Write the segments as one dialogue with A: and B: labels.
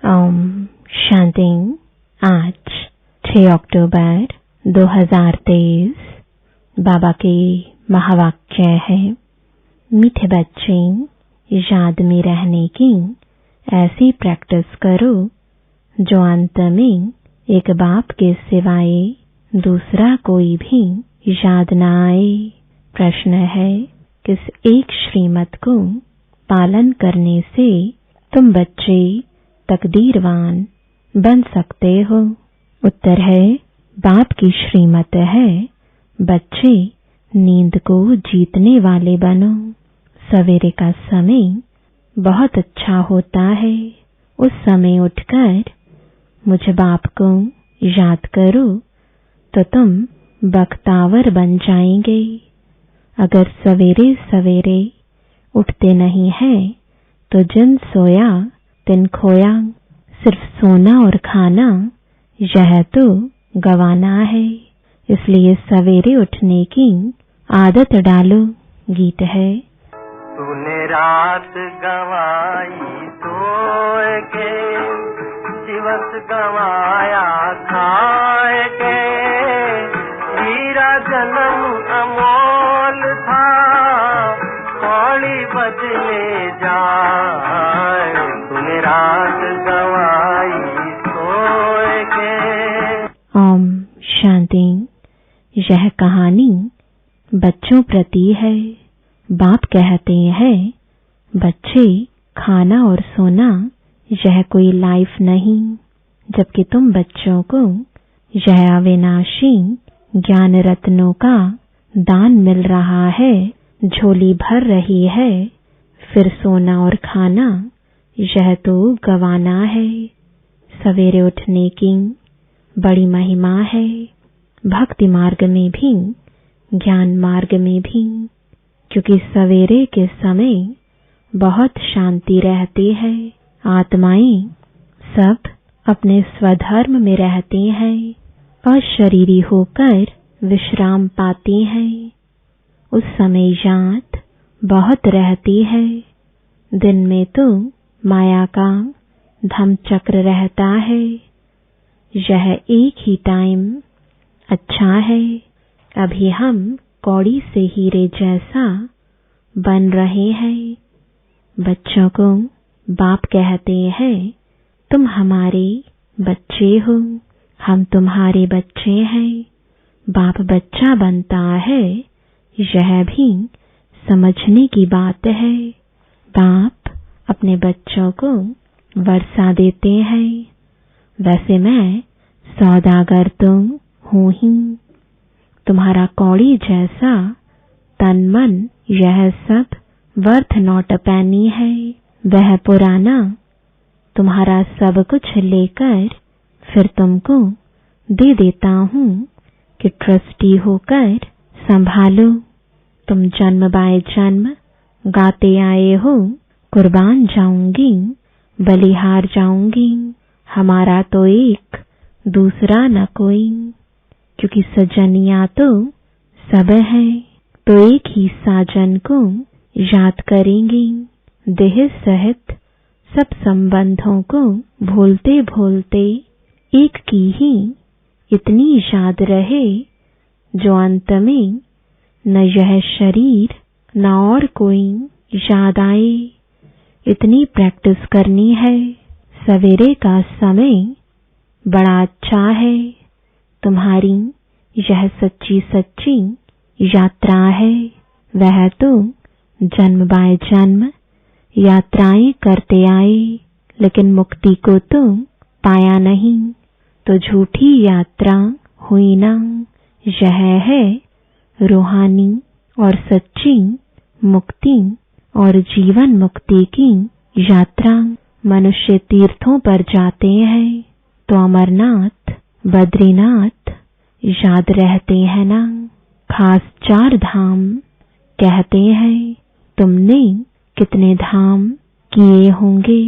A: ओम शांति। आज 6 अक्टूबर 2023 बाबा के महावाक्य है, मीठे बच्चे याद में रहने की ऐसी प्रैक्टिस करो जो अंत में एक बाप के सिवाय दूसरा कोई भी याद न आए। प्रश्न है, किस एक श्रीमत को पालन करने से तुम बच्चे तकदीरवान बन सकते हो? उत्तर है, बाप की श्रीमत है, बच्चे नींद को जीतने वाले बनो। सवेरे का समय बहुत अच्छा होता है। उस समय उठकर मुझ बाप को याद करो तो तुम बख्तावर बन जाएंगे। अगर सवेरे सवेरे उठते नहीं है तो जिन सोया तिन खोया। सिर्फ सोना और खाना यह तो गवाना है, इसलिए सवेरे उठने की आदत डालो। गीत है,
B: तूने रात गवाई सोए के, दिवस गवाया खाए के। हीरा जन्म अमोल था, कौड़ी बदले जाए। तूने रात गवाई सोए के।
A: ओम शांति। यह कहानी बच्चों प्रति है। बाप कहते हैं, बच्चे खाना और सोना यह कोई लाइफ नहीं, जबकि तुम बच्चों को यह अविनाशी ज्ञान रत्नों का दान मिल रहा है, झोली भर रही है। फिर सोना और खाना यह तो गवाना है। सवेरे उठने की बड़ी महिमा है, भक्ति मार्ग में भी ज्ञान मार्ग में भी, क्योंकि सवेरे के समय बहुत शांति रहती है। आत्माएं सब अपने स्वधर्म में रहती हैं और शरीरी होकर विश्राम पाती हैं। उस समय याद बहुत रहती है। दिन में तो माया का धमचक्र रहता है। यह एक ही टाइम अच्छा है। अभी हम कौड़ी से हीरे जैसा बन रहे हैं। बच्चों को बाप कहते हैं, तुम हमारे बच्चे हो, हम तुम्हारे बच्चे हैं। बाप बच्चा बनता है, यह भी समझने की बात है। बाप अपने बच्चों को वर्षा देते हैं। वैसे मैं सौदागर तो हूँ ही। तुम्हारा कौड़ी जैसा तन मन यह सब वर्थ नॉट अ पेनी है। वह पुराना तुम्हारा सब कुछ लेकर फिर तुमको दे देता हूँ कि ट्रस्टी होकर संभालो। तुम जन्म बाय जन्म गाते आए हो, कुर्बान जाऊंगी, बलिहार जाऊंगी, हमारा तो एक दूसरा न कोई। क्योंकि सजनिया तो सब है, तो एक ही साजन को याद करेंगी। देह सहित सब संबंधों को भूलते भूलते एक की ही इतनी याद रहे, जो अंत में न यह शरीर न और कोई याद आए। इतनी प्रैक्टिस करनी है। सवेरे का समय बड़ा अच्छा है। तुम्हारी यह सच्ची सच्ची यात्रा है। वह तो जन्म बाय जन्म यात्राएं करते आए, लेकिन मुक्ति को तो पाया नहीं, तो झूठी यात्रा हुई ना। यह है रूहानी और सच्ची मुक्ति और जीवन मुक्ति की यात्रा। मनुष्य तीर्थों पर जाते हैं तो अमरनाथ बद्रीनाथ याद रहते हैं ना। खास 4 धाम कहते हैं। तुमने कितने धाम किए होंगे,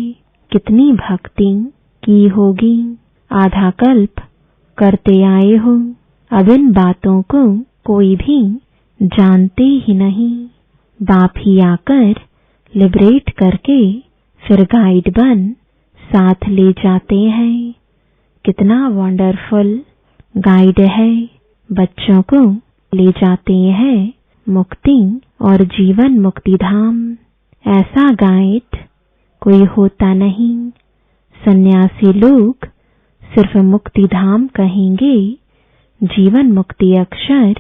A: कितनी भक्ति की होगी, आधा कल्प करते आए हो। अब इन बातों को कोई भी जानते ही नहीं। बाप ही आकर लिबरेट करके फिर गाइड बन साथ ले जाते हैं। कितना वंडरफुल गाइड है। बच्चों को ले जाते हैं मुक्ति और जीवन मुक्ति धाम। ऐसा गाइड कोई होता नहीं। सन्यासी लोग सिर्फ मुक्ति धाम कहेंगे, जीवन मुक्ति अक्षर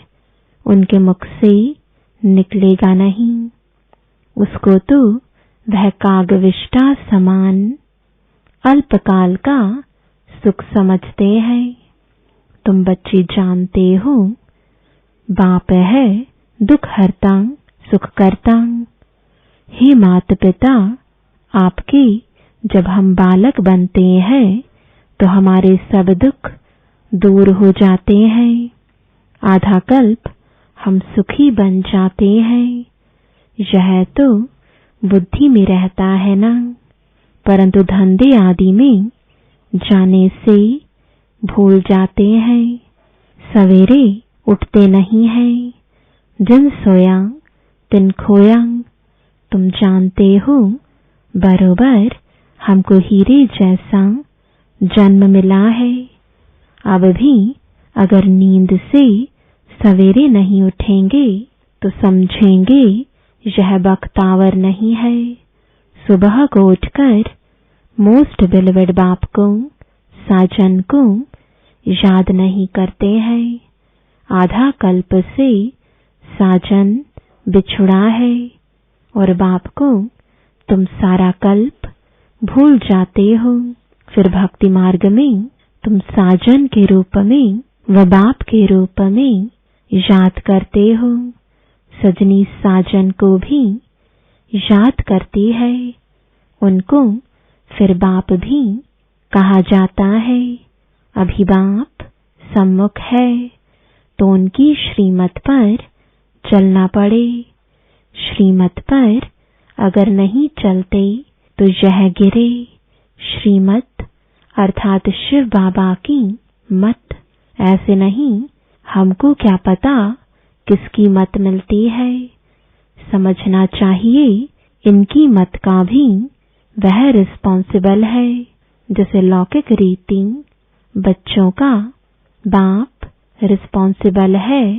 A: उनके मुख से निकलेगा नहीं। उसको तो वह कागविष्टा समान अल्पकाल का सुख समझते हैं। तुम बच्चे जानते हो, बाप है दुख हरता सुख करता। हे माता पिता, आपके जब हम बालक बनते हैं तो हमारे सब दुख दूर हो जाते हैं। आधा कल्प हम सुखी बन जाते हैं। यह तो बुद्धि में रहता है ना, परंतु धंधे आदि में जाने से भूल जाते हैं। सवेरे उठते नहीं हैं। जिन सोया तिन खोया। तुम जानते हो बरोबर हमको हीरे जैसा जन्म मिला है। अब भी अगर नींद से सवेरे नहीं उठेंगे तो समझेंगे यह बख्तावर नहीं है। सुबह को उठकर मोस्ट बिलवेड बाप को, साजन को याद नहीं करते हैं। आधा कल्प से साजन बिछुड़ा है और बाप को तुम सारा कल्प भूल जाते हो। फिर भक्ति मार्ग में तुम साजन के रूप में व बाप के रूप में याद करते हो। सजनी साजन को भी याद करती है। उनको फिर बाप भी कहा जाता है। अभी बाप सम्मुख है तो उनकी श्रीमत पर चलना पड़े। श्रीमत पर अगर नहीं चलते तो यह गिरे। श्रीमत अर्थात शिव बाबा की मत। ऐसे नहीं हमको क्या पता किसकी मत मिलती है। समझना चाहिए इनकी मत का भी वह रिस्पॉन्सिबल है। जैसे लौकिक रीति बच्चों का बाप रिस्पॉन्सिबल है,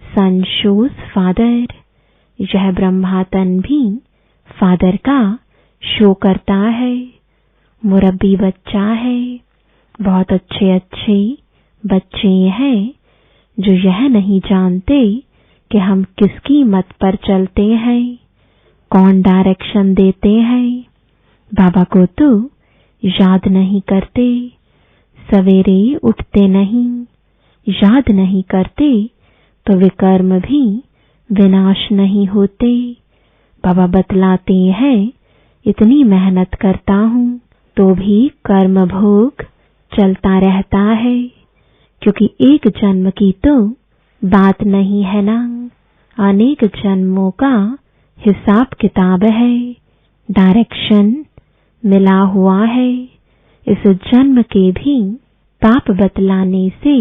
A: सन शोज फादर। यह ब्रह्मातन भी फादर का शो करता है। मुरब्बी बच्चा है। बहुत अच्छे अच्छे बच्चे हैं जो यह नहीं जानते कि हम किसकी मत पर चलते हैं, कौन डायरेक्शन देते हैं। बाबा को तो याद नहीं करते, सवेरे उठते नहीं, याद नहीं करते तो विकर्म भी विनाश नहीं होते। बाबा बतलाते हैं इतनी मेहनत करता हूँ तो भी कर्म भोग चलता रहता है, क्योंकि एक जन्म की तो बात नहीं है ना, अनेक जन्मों का हिसाब किताब है, डायरेक्शन मिला हुआ है। इस जन्म के भी पाप बतलाने से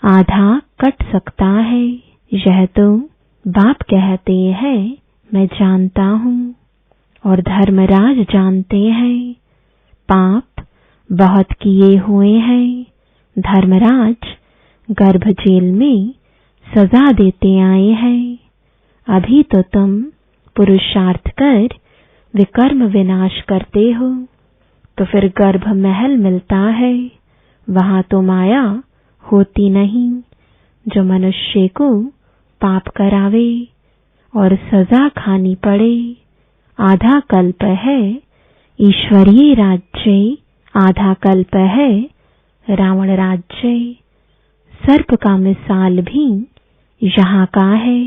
A: आधा कट सकता है। यह तो बाप कहते हैं, मैं जानता हूँ और धर्मराज जानते हैं। पाप बहुत किए हुए हैं। धर्मराज गर्भ जेल में सजा देते आए हैं। अभी तो तुम पुरुषार्थ कर विकर्म विनाश करते हो, तो फिर गर्भ महल मिलता है। वहां तो माया होती नहीं जो मनुष्य को पाप करावे और सजा खानी पड़े। आधा कल्प है ईश्वरीय राज्य, आधा कल्प है रावण राज्य। सर्प का मिसाल भी यहाँ का है।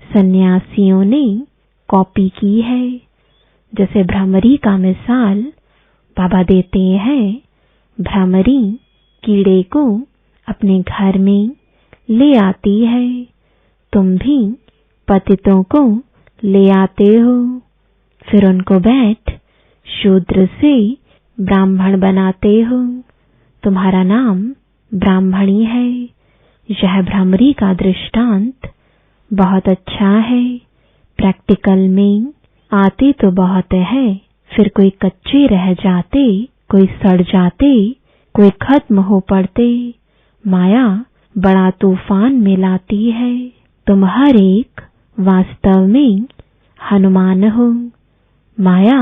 A: सन्यासियों ने कॉपी की है। जैसे भ्रमरी का मिसाल बाबा देते हैं। भ्रमरी कीड़े को अपने घर में ले आती है। तुम भी पतितों को ले आते हो, फिर उनको बैठ शूद्र से ब्राह्मण बनाते हो। तुम्हारा नाम ब्राह्मणी है। यह भ्रमरी का दृष्टांत बहुत अच्छा है। प्रैक्टिकल में आते तो बहुत है, फिर कोई कच्चे रह जाते, कोई सड़ जाते, कोई खत्म हो पड़ते। माया बड़ा तूफान में लाती है। तुम हर एक वास्तव में हनुमान हो। माया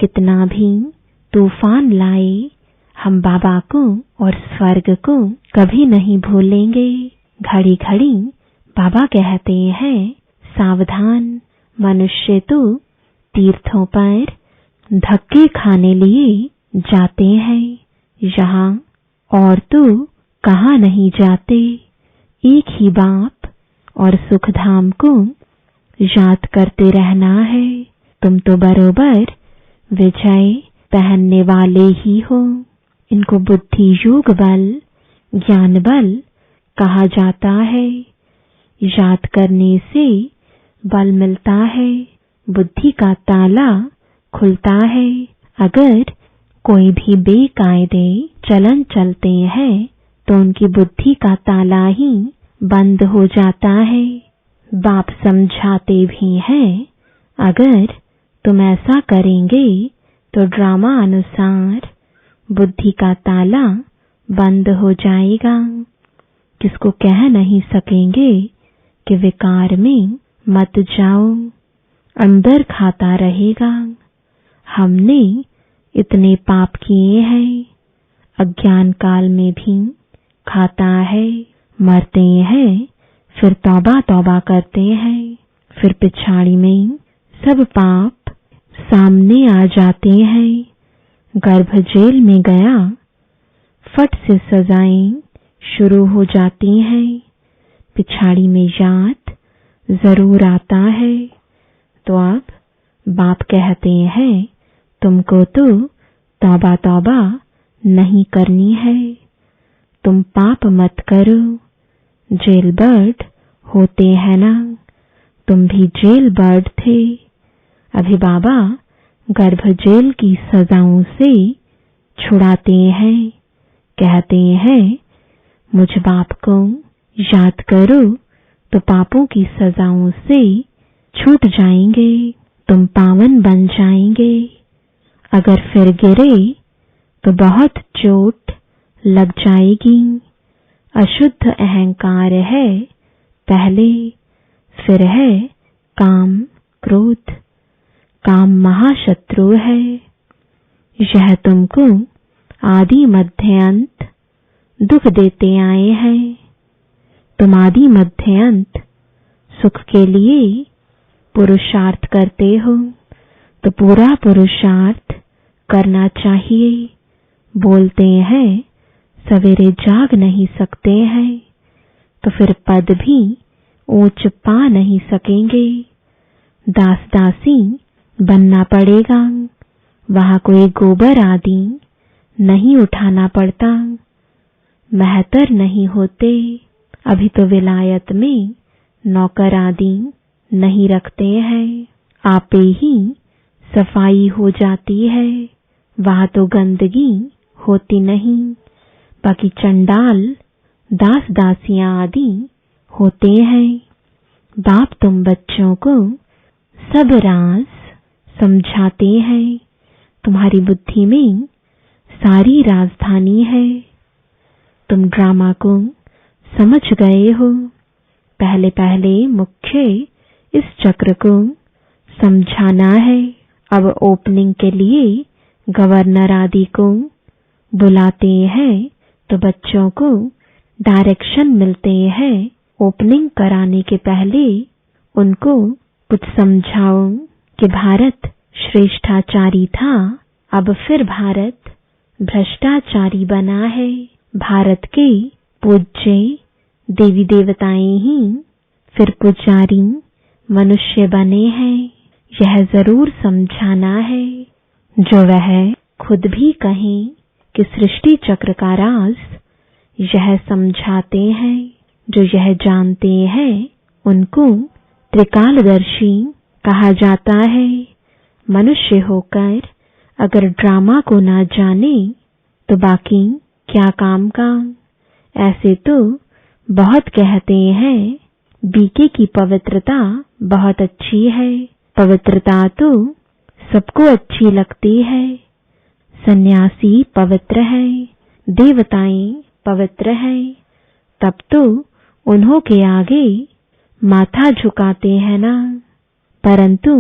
A: कितना भी तूफान लाए, हम बाबा को और स्वर्ग को कभी नहीं भूलेंगे। घड़ी घड़ी बाबा कहते हैं, सावधान, मनुष्य तो तीर्थों पर धक्के खाने लिए जाते हैं, यहाँ और तो कहाँ नहीं जाते। एक ही बाप और सुखधाम को याद करते रहना है। तुम तो बरोबर विजय पहनने वाले ही हो। इनको बुद्धि योग बल, ज्ञान बल कहा जाता है। याद करने से बल मिलता है, बुद्धि का ताला खुलता है। अगर कोई भी बेकायदे चलन चलते हैं तो उनकी बुद्धि का ताला ही बंद हो जाता है। बाप समझाते भी हैं, अगर तुम ऐसा करेंगे तो ड्रामा अनुसार बुद्धि का ताला बंद हो जाएगा। किसको कह नहीं सकेंगे कि विकार में मत जाओ, अंदर खाता रहेगा। हमने इतने पाप किए हैं, अज्ञान काल में भी खाता है। मरते हैं, फिर तौबा तौबा करते हैं, फिर पिछाड़ी में सब पाप सामने आ जाते हैं। गर्भ जेल में गया, फट से सजाएं शुरू हो जाती हैं। पिछाड़ी में याद जरूर आता है। तो अब बाप कहते हैं, तुमको तो तौबा तौबा नहीं करनी है। तुम पाप मत करो। जेल बर्ड होते हैं ना, तुम भी जेल बर्ड थे। अभी बाबा गर्भ जेल की सजाओं से छुड़ाते हैं। कहते हैं, मुझ बाप को याद करो तो पापों की सजाओं से छूट जाएंगे, तुम पावन बन जाएंगे। अगर फिर गिरे तो बहुत चोट लग जाएगी। अशुद्ध अहंकार है पहले, फिर है काम क्रोध। काम महाशत्रु है। यह तुमको आदि मध्य अंत दुख देते आए हैं। तुम आदि मध्य अंत सुख के लिए पुरुषार्थ करते हो, तो पूरा पुरुषार्थ करना चाहिए। बोलते हैं सवेरे जाग नहीं सकते हैं, तो फिर पद भी ऊंच पा नहीं सकेंगे। दास दासी बनना पड़ेगा। वहां कोई गोबर आदि नहीं उठाना पड़ता, महतर नहीं होते। अभी तो विलायत में नौकर आदि नहीं रखते हैं, आपे ही सफाई हो जाती है। वहां तो गंदगी होती नहीं। बाकी चंडाल दास दासियां आदि होते हैं। बाप तुम बच्चों को सब राज समझाते हैं। तुम्हारी बुद्धि में सारी राजधानी है। तुम ड्रामा को समझ गए हो। पहले पहले मुख्य इस चक्र को समझाना है। अब ओपनिंग के लिए गवर्नर आदि को बुलाते हैं तो बच्चों को डायरेक्शन मिलते हैं। ओपनिंग कराने के पहले उनको कुछ समझाओ कि भारत श्रेष्ठाचारी था, अब फिर भारत भ्रष्टाचारी बना है। भारत के पूज्य देवी देवताएं ही फिर पुजारी मनुष्य बने हैं। यह जरूर समझाना है। जो वह खुद भी कहें कि सृष्टि चक्र का राज यह समझाते हैं। जो यह जानते हैं उनको त्रिकालदर्शी कहा जाता है। मनुष्य होकर अगर ड्रामा को ना जाने तो बाकी क्या काम का। ऐसे तो बहुत कहते हैं बीके की पवित्रता बहुत अच्छी है। पवित्रता तो सबको अच्छी लगती है। सन्यासी पवित्र है, देवताएं पवित्र है, तब तो उन्हों के आगे माथा झुकाते हैं ना। परंतु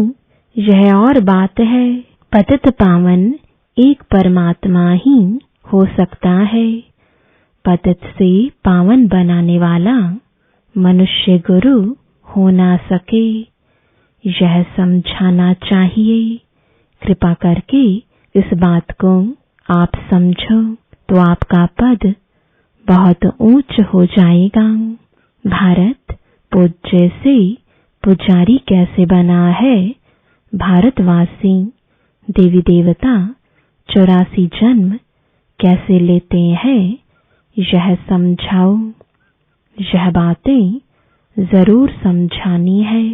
A: यह और बात है, पतित पावन एक परमात्मा ही हो सकता है। पतित से पावन बनाने वाला मनुष्य गुरु हो ना सके, यह समझाना चाहिए। कृपा करके इस बात को आप समझो तो आपका पद बहुत ऊंच हो जाएगा। भारत पूज्य से पुजारी कैसे बना है? भारतवासी देवी देवता 84 जन्म कैसे लेते हैं, यह समझाओ। यह बातें जरूर समझानी है।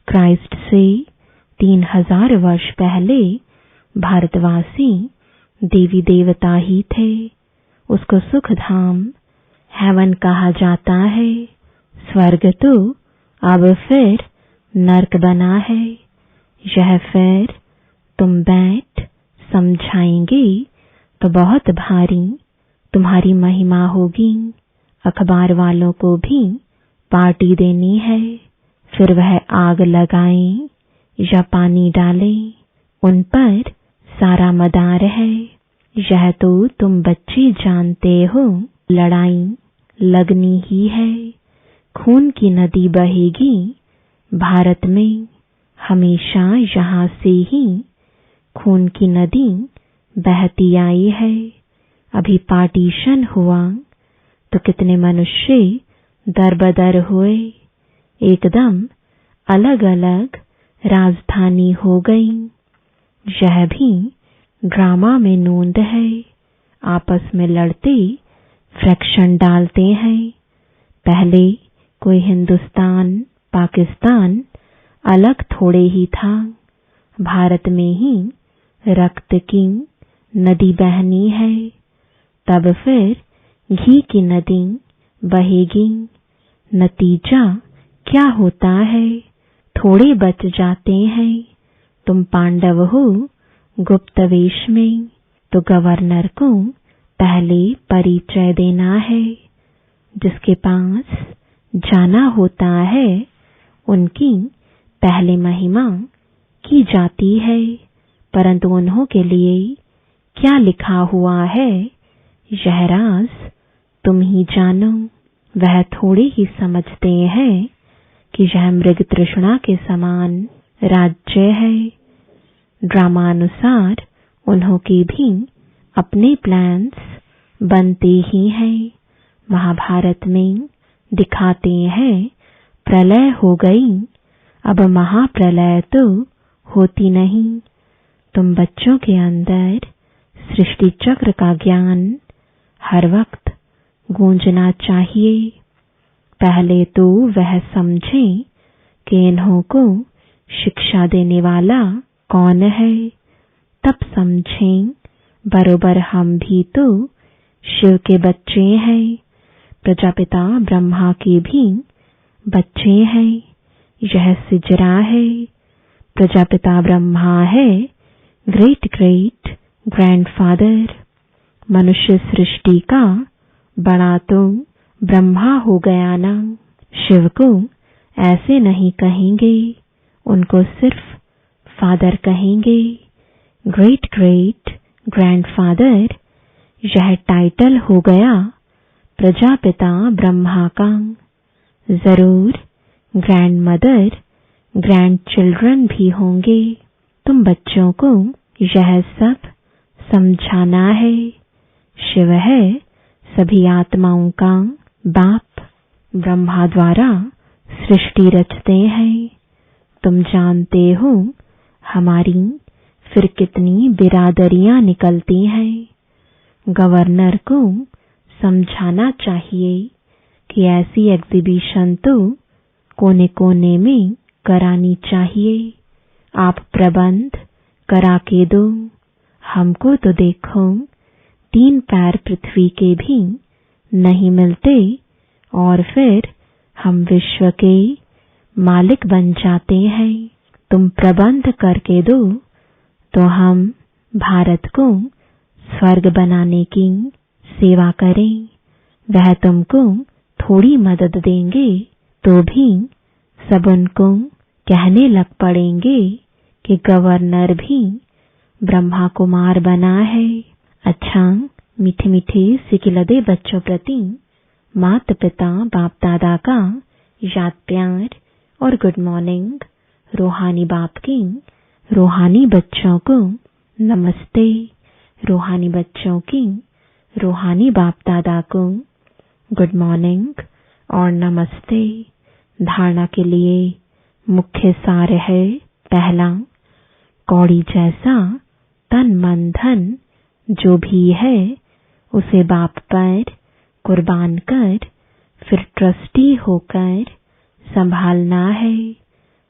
A: क्राइस्ट से 3000 वर्ष पहले भारतवासी देवी देवता ही थे। उसको सुख धाम हेवन कहा जाता है। स्वर्ग तो अब फिर नरक बना है। यह फिर तुम बैठ समझाएंगे तो बहुत भारी तुम्हारी महिमा होगी। अखबार वालों को भी पार्टी देनी है। फिर वह आग लगाएं या पानी डालें, उन पर सारा मदार है। यह तो तुम बच्चे जानते हो, लड़ाई लगनी ही है। खून की नदी बहेगी भारत में, हमेशा यहाँ से ही खून की नदी बहती आई है। अभी पार्टीशन हुआ तो कितने मनुष्य दरबदर हुए, एकदम अलग अलग राजधानी हो गई। यह भी ड्रामा में नोंद है। आपस में लड़ते फ्रैक्शन डालते हैं। पहले कोई हिंदुस्तान पाकिस्तान अलग थोड़े ही था। भारत में ही रक्त की नदी बहनी है, तब फिर घी की नदी बहेगी। नतीजा क्या होता है? थोड़े बच जाते हैं। तुम पांडव हो गुप्त वेश में, तो गवर्नर को पहले परिचय देना है। जिसके पास जाना होता है उनकी पहले महिमा की जाती है। परंतु उन्हों के लिए क्या लिखा हुआ है, यह राज तुम ही जानो। वह थोड़े ही समझते हैं कि यह मृग तृष्णा के समान राज्य है। ड्रामानुसार उन्हों के भी अपने प्लान्स बनते ही हैं। महाभारत में दिखाते हैं प्रलय हो गई, अब महाप्रलय तो होती नहीं। तुम बच्चों के अंदर सृष्टि चक्र का ज्ञान हर वक्त गूंजना चाहिए। पहले तो वह समझें कि इन्हों को शिक्षा देने वाला कौन है, तब समझें बरोबर हम भी तो शिव के बच्चे हैं, प्रजापिता ब्रह्मा के भी बच्चे हैं। यह सिजरा है, प्रजापिता ब्रह्मा है ग्रेट ग्रेट ग्रैंडफादर। मनुष्य सृष्टि का बड़ा तो ब्रह्मा हो गया ना। शिव को ऐसे नहीं कहेंगे, उनको सिर्फ फादर कहेंगे। ग्रेट ग्रेट ग्रैंडफादर यह टाइटल हो गया प्रजापिता ब्रह्मा का। जरूर ग्रैंड मदर ग्रैंड चिल्ड्रन भी होंगे। तुम बच्चों को यह सब समझाना है। शिव है सभी आत्माओं का बाप, ब्रह्मा द्वारा सृष्टि रचते हैं। तुम जानते हो हमारी फिर कितनी बिरादरियां निकलती हैं। गवर्नर को समझाना चाहिए कि ऐसी एग्जीबिशन तो कोने कोने में करानी चाहिए। आप प्रबंध करा के दो। हमको तो देखो 3 पैर पृथ्वी के भी नहीं मिलते और फिर हम विश्व के मालिक बन जाते हैं। तुम प्रबंध करके दो तो हम भारत को स्वर्ग बनाने की सेवा करें। वह तुमको थोड़ी मदद देंगे तो भी सब उनको कहने लग पड़ेंगे कि गवर्नर भी ब्रह्मा कुमार बना है। अच्छा, मीठे मीठे सिकिलदे बच्चों प्रति माता पिता बाप दादा का याद प्यार और गुड मॉर्निंग। रूहानी बाप की रूहानी बच्चों को नमस्ते। रूहानी बच्चों की रूहानी बाप दादा को गुड मॉर्निंग और नमस्ते। धारणा के लिए मुख्य सार है, पहला, कौड़ी जैसा तन मन धन जो भी है उसे बाप पर कुर्बान कर फिर ट्रस्टी होकर संभालना है,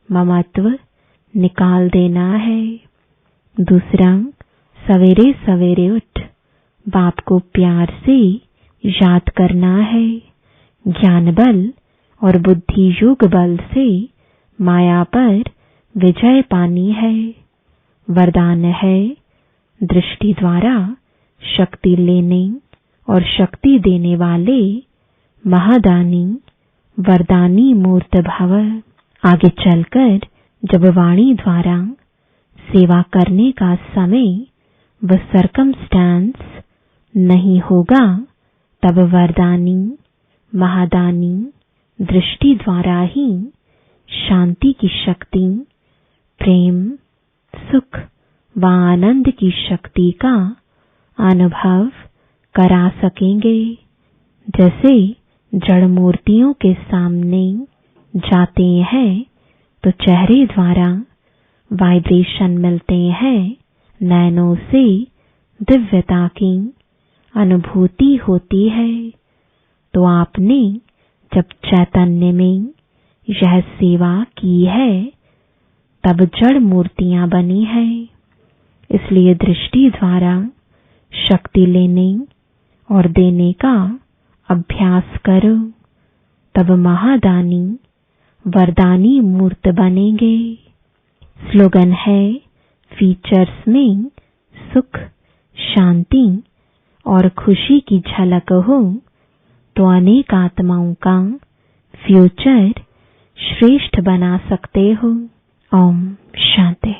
A: ममत्व निकाल देना है। दूसरा, सवेरे सवेरे उठ बाप को प्यार से याद करना है। ज्ञान बल और बुद्धि योग बल से माया पर विजय पानी है। वरदान है, दृष्टि द्वारा शक्ति लेने और शक्ति देने वाले महादानी वरदानी मूर्त भव। आगे चलकर जब वाणी द्वारा सेवा करने का समय व सर्कमस्टेंस नहीं होगा तब वरदानी महादानी दृष्टि द्वारा ही शांति की शक्ति, प्रेम, सुख व आनंद की शक्ति का अनुभव करा सकेंगे। जैसे जड़ मूर्तियों के सामने जाते हैं तो चेहरे द्वारा वाइब्रेशन मिलते हैं, नैनों से दिव्यता की अनुभूति होती है। तो आपने जब चैतन्य में यह सेवा की है तब जड़ मूर्तियां बनी है। इसलिए दृष्टि द्वारा शक्ति लेने और देने का अभ्यास करो, तब महादानी वरदानी मूर्त बनेंगे। स्लोगन है, फीचर्स में सुख, शांति और खुशी की झलक हो तो अनेक आत्माओं का फ्यूचर श्रेष्ठ बना सकते हो। ओम शांति।